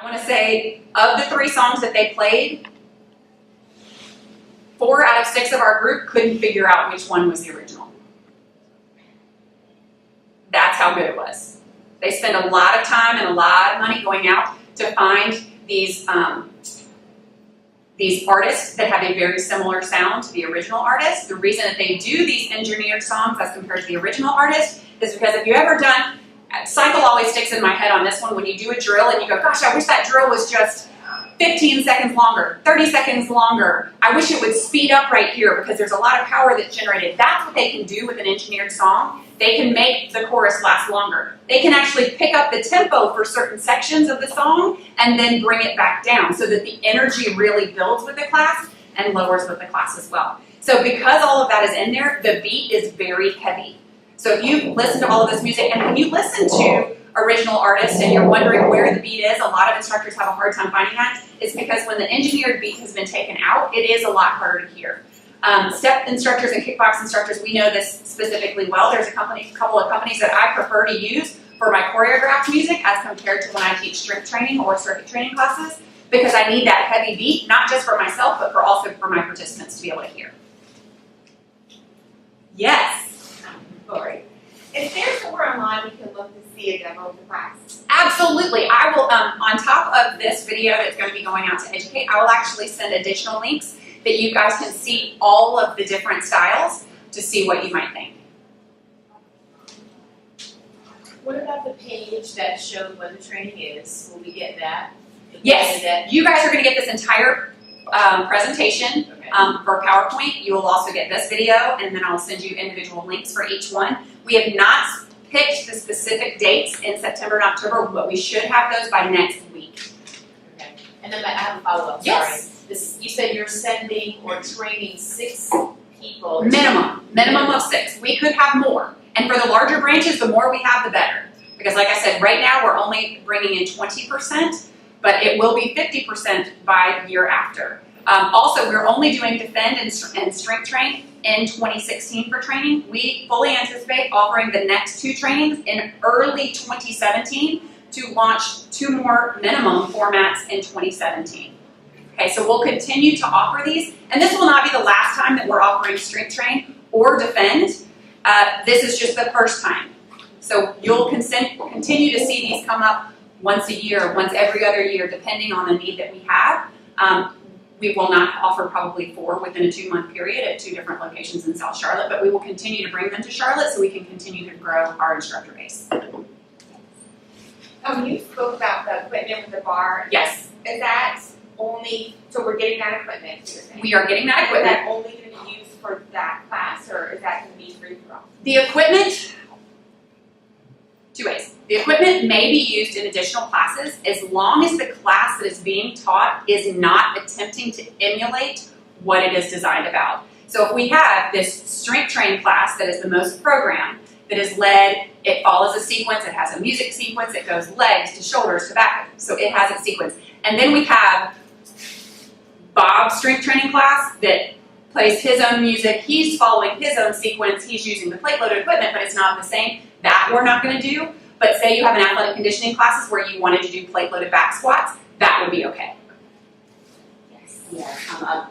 I want to say, of the 3 songs that they played, 4 out of 6 of our group couldn't figure out which one was the original. That's how good it was. They spend a lot of time and a lot of money going out to find these artists that have a very similar sound to the original artist. The reason that they do these engineered songs as compared to the original artist is because if you've ever done, cycle always sticks in my head on this one, when you do a drill and you go, gosh, I wish that drill was just 15 seconds longer, 30 seconds longer. I wish it would speed up right here because there's a lot of power that's generated. That's what they can do with an engineered song. They can make the chorus last longer. They can actually pick up the tempo for certain sections of the song and then bring it back down so that the energy really builds with the class and lowers with the class as well. So because all of that is in there, the beat is very heavy. So if you listen to all of this music, and when you listen to original artists and you're wondering where the beat is, a lot of instructors have a hard time finding that. It's because when the engineered beat has been taken out, it is a lot harder to hear. Step instructors and kickbox instructors, we know this specifically well. There's a couple of companies that I prefer to use for my choreographed music as compared to when I teach strength training or circuit training classes, because I need that heavy beat, not just for myself, but also for my participants to be able to hear. Yes. Laurie, is there somewhere online we can look to see a demo of the class? Absolutely. I will, on top of this video that's going to be going out to educate, I will actually send additional links that you guys can see all of the different styles to see what you might think. What about the page that showed what the training is? Will we get that? Yes, you guys are going to get this entire presentation for PowerPoint. You will also get this video, and then I'll send you individual links for each one. We have not picked the specific dates in September and October, but we should have those by next week. Okay. And then I have a follow-up. Yes. Sorry. You said you're sending or training 6 people. Minimum of 6. We could have more. And for the larger branches, the more we have, the better. Because like I said, right now we're only bringing in 20%, but it will be 50% by year after. Also, we're only doing Defend and Strength Train in 2016 for training. We fully anticipate offering the next 2 trainings in early 2017 to launch 2 more minimum formats in 2017. Okay, so we'll continue to offer these, and this will not be the last time that we're offering Strength Train or Defend. This is just the first time. So you'll continue to see these come up once a year, once every other year, depending on the need that we have. We will not offer probably 4 within a 2-month period at 2 different locations in South Charlotte, but we will continue to bring them to Charlotte so we can continue to grow our instructor base. You spoke about the equipment with the bar. Yes. Is that only, so we're getting that equipment, you're saying? We are getting that Is equipment. that only going to be used for that class, or is that going to be free for all? The equipment, 2 ways. The equipment may be used in additional classes as long as the class that is being taught is not attempting to emulate what it is designed about. So if we have this strength training class that is the most programmed, that is led, it follows a sequence, it has a music sequence, it goes legs to shoulders to back, so it has its sequence. And then we have Bob's strength training class that plays his own music, he's following his own sequence, he's using the plate-loaded equipment, but it's not the same. That we're not going to do. But say you have an athletic conditioning classes where you wanted to do plate-loaded back squats, that would be okay. Yes.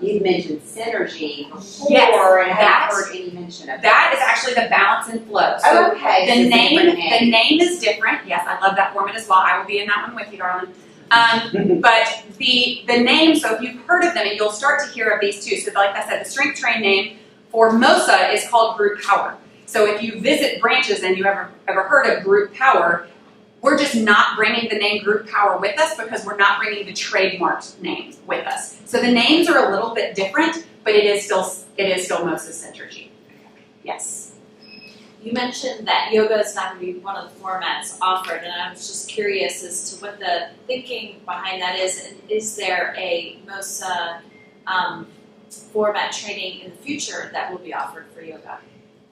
You mentioned synergy before, Yes, and I haven't heard any mention of that is actually the balance and flow. So okay. the name is different. Yes, I love that format as well. I will be in that one with you, darling. But the name, so if you've heard of them, and you'll start to hear of these too. So like I said, the strength train name for MOSSA is called Group Power. So if you visit branches and you ever heard of Group Power, we're just not bringing the name Group Power with us because we're not bringing the trademarked name with us. So the names are a little bit different, but it is still MOSSA Synergy. Yes. You mentioned that yoga is not going to be one of the formats offered, and I was just curious as to what the thinking behind that is. And is there a MOSSA format training in the future that will be offered for yoga?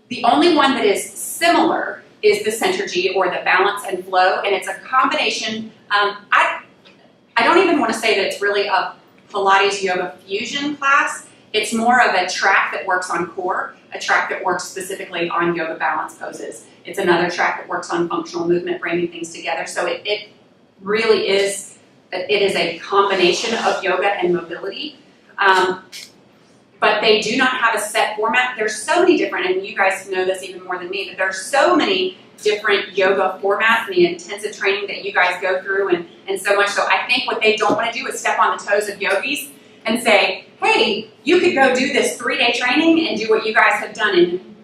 The only one that is similar is the Synergy or the balance and flow, and it's a combination. I don't even want to say that it's really a Pilates yoga fusion class. It's more of a track that works on core, a track that works specifically on yoga balance poses. It's another track that works on functional movement, bringing things together. So it really is It is a combination of yoga and mobility. But they do not have a set format. There's so many different, and you guys know this even more than me, but there's so many different yoga formats and the intensive training that you guys go through and so much. So I think what they don't want to do is step on the toes of yogis and say, hey, you could go do this 3-day training and do what you guys have done in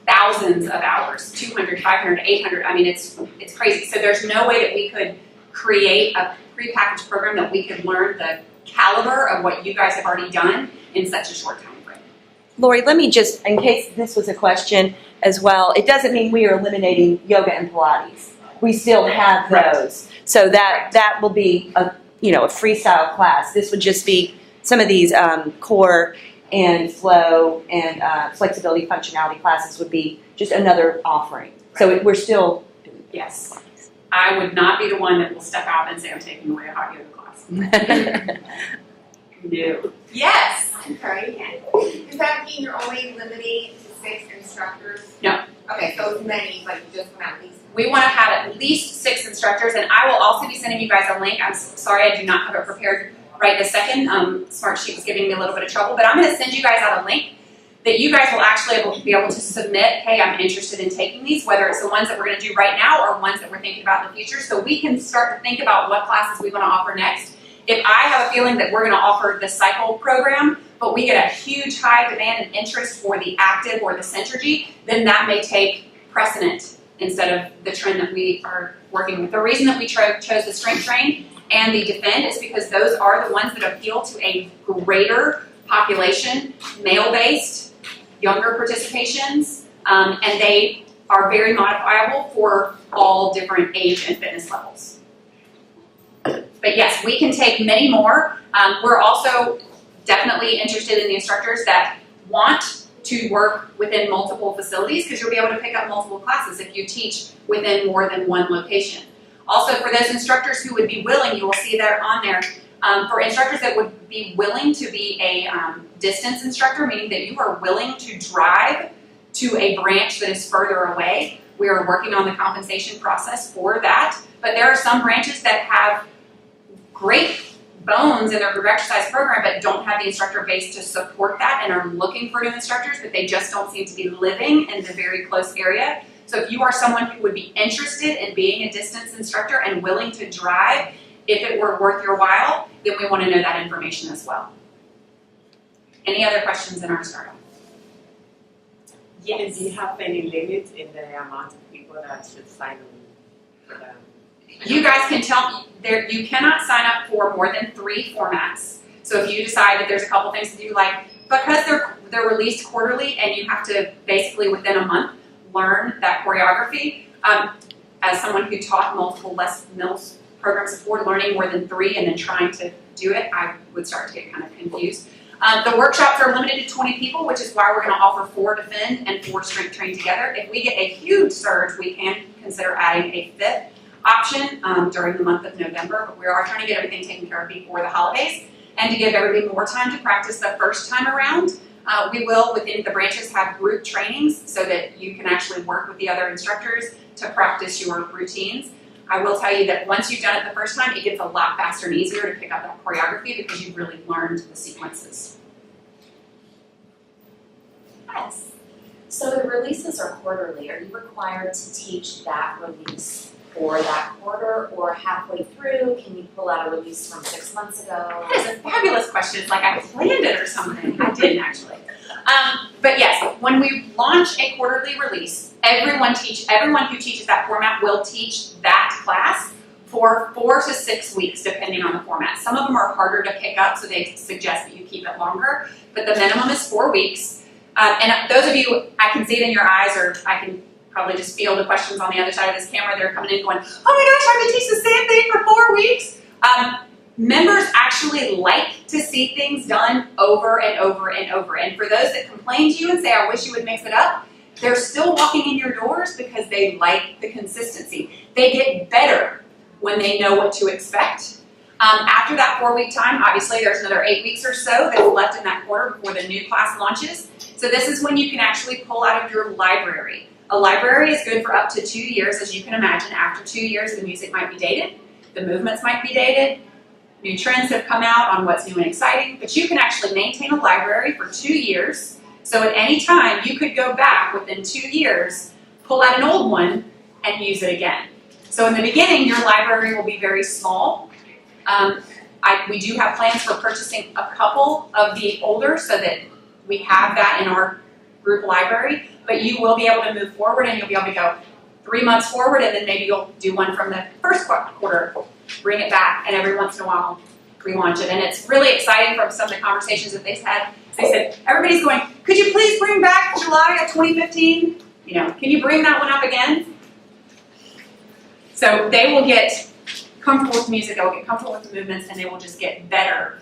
thousands of hours, 200, 500, 800. I mean, it's crazy. So there's no way that we could create a prepackaged program that we could learn the caliber of what you guys have already done in such a short time frame. Lori, let me just, in case this was a question as well, it doesn't mean we are eliminating yoga and Pilates. We still have those. So that will be a freestyle class. This would just be some of these core and flow and flexibility functionality classes would be just another offering. So we're still doing Yes. I would not be the one that will step out and say I'm taking away a hot yoga class. No. Yes. I'm sorry, does that mean you're only limiting to 6 instructors? No. Okay, so it's many, but you just want at least. We want to have at least 6 instructors, and I will also be sending you guys a link. I'm sorry I do not have it prepared right this second. Smartsheet was giving me a little bit of trouble, but I'm going to send you guys out a link that you guys will actually be able to submit, hey, I'm interested in taking these, whether it's the ones that we're going to do right now or ones that we're thinking about in the future, so we can start to think about what classes we want to offer next. If I have a feeling that we're going to offer the cycle program, but we get a huge high demand and interest for the active or the Centergy, then that may take precedent instead of the trend that we are working with. The reason that we chose the Strength Train and the Defend is because those are the ones that appeal to a greater population, male-based, younger participations, and they are very modifiable for all different age and fitness levels. But yes, we can take many more. We're also definitely interested in the instructors that want to work within multiple facilities because you'll be able to pick up multiple classes if you teach within more than one location. Also, for those instructors who would be willing, you will see that on there, for instructors that would be willing to be a distance instructor, meaning that you are willing to drive to a branch that is further away. We are working on the compensation process for that, but there are some branches that have great bones in their group exercise program but don't have the instructor base to support that and are looking for new instructors, but they just don't seem to be living in the very close area. So if you are someone who would be interested in being a distance instructor and willing to drive, if it were worth your while, then we want to know that information as well. Any other questions in our startup? Yes. Do you have any limits in the amount of people that should sign on for them? You guys can tell me, you cannot sign up for more than 3 formats. So if you decide that there's a couple things that you like, because they're released quarterly and you have to basically within a month learn that choreography. As someone who taught multiple Les Mills programs before, learning more than 3 and then trying to do it, I would start to get kind of confused. The workshops are limited to 20 people, which is why we're going to offer 4 Defend and 4 Strength Train together. If we get a huge surge, we can consider adding a 5th option during the month of November, but we are trying to get everything taken care of before the holidays and to give everybody more time to practice the first time around. We will, within the branches, have group trainings so that you can actually work with the other instructors to practice your routines. I will tell you that once you've done it the first time, it gets a lot faster and easier to pick up that choreography because you've really learned the sequences. Yes. So the releases are quarterly. Are you required to teach that release for that quarter or halfway through? Can you pull out a release from 6 months ago? That is a fabulous question. It's like I planned it or something. I didn't actually. But yes, when we launch a quarterly release, everyone who teaches that format will teach that class for 4 to 6 weeks, depending on the format. Some of them are harder to pick up, so they suggest that you keep it longer, but the minimum is 4 weeks. And those of you, I can see it in your eyes, or I can probably just feel the questions on the other side of this camera. They're coming in going, oh my gosh, I have to teach the same thing for 4 weeks. Members actually like to see things done over and over and over. And for those that complain to you and say, I wish you would mix it up, they're still walking in your doors because they like the consistency. They get better when they know what to expect. After that 4-week time, obviously there's another 8 weeks or so that's left in that quarter before the new class launches. So this is when you can actually pull out of your library. A library is good for up to 2 years, as you can imagine. After 2 years, the music might be dated. the movements might be dated, new trends have come out on what's new and exciting, but you can actually maintain a library for 2 years. So at any time, you could go back within 2 years, pull out an old one, and use it again. So in the beginning, your library will be very small. We do have plans for purchasing a couple of the older so that we have that in our group library, but you will be able to move forward and you'll be able to go 3 months forward and then maybe you'll do one from the first quarter, bring it back, and every once in a while relaunch it. And it's really exciting from some of the conversations that they've had. They said, everybody's going, could you please bring back July of 2015? You know, can you bring that one up again? So they will get comfortable with music, they will get comfortable with the movements, and they will just get better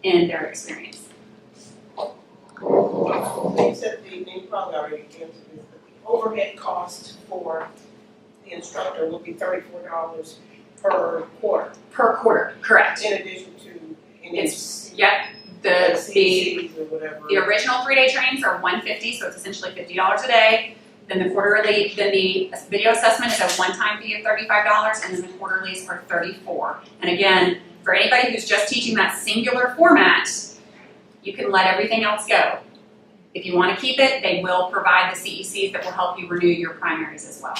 in their experience. You said you probably already answered this, but the overhead cost for the instructor will be $34 per quarter. Per quarter, correct. In addition to any Yep, the CCs or whatever. The original 3-day trainings are $150, so it's essentially $50 a day. Then the video assessment is a one-time fee of $35, and then the quarterlies are $34. And again, for anybody who's just teaching that singular format, you can let everything else go. If you want to keep it, they will provide the CECs that will help you renew your primaries as well.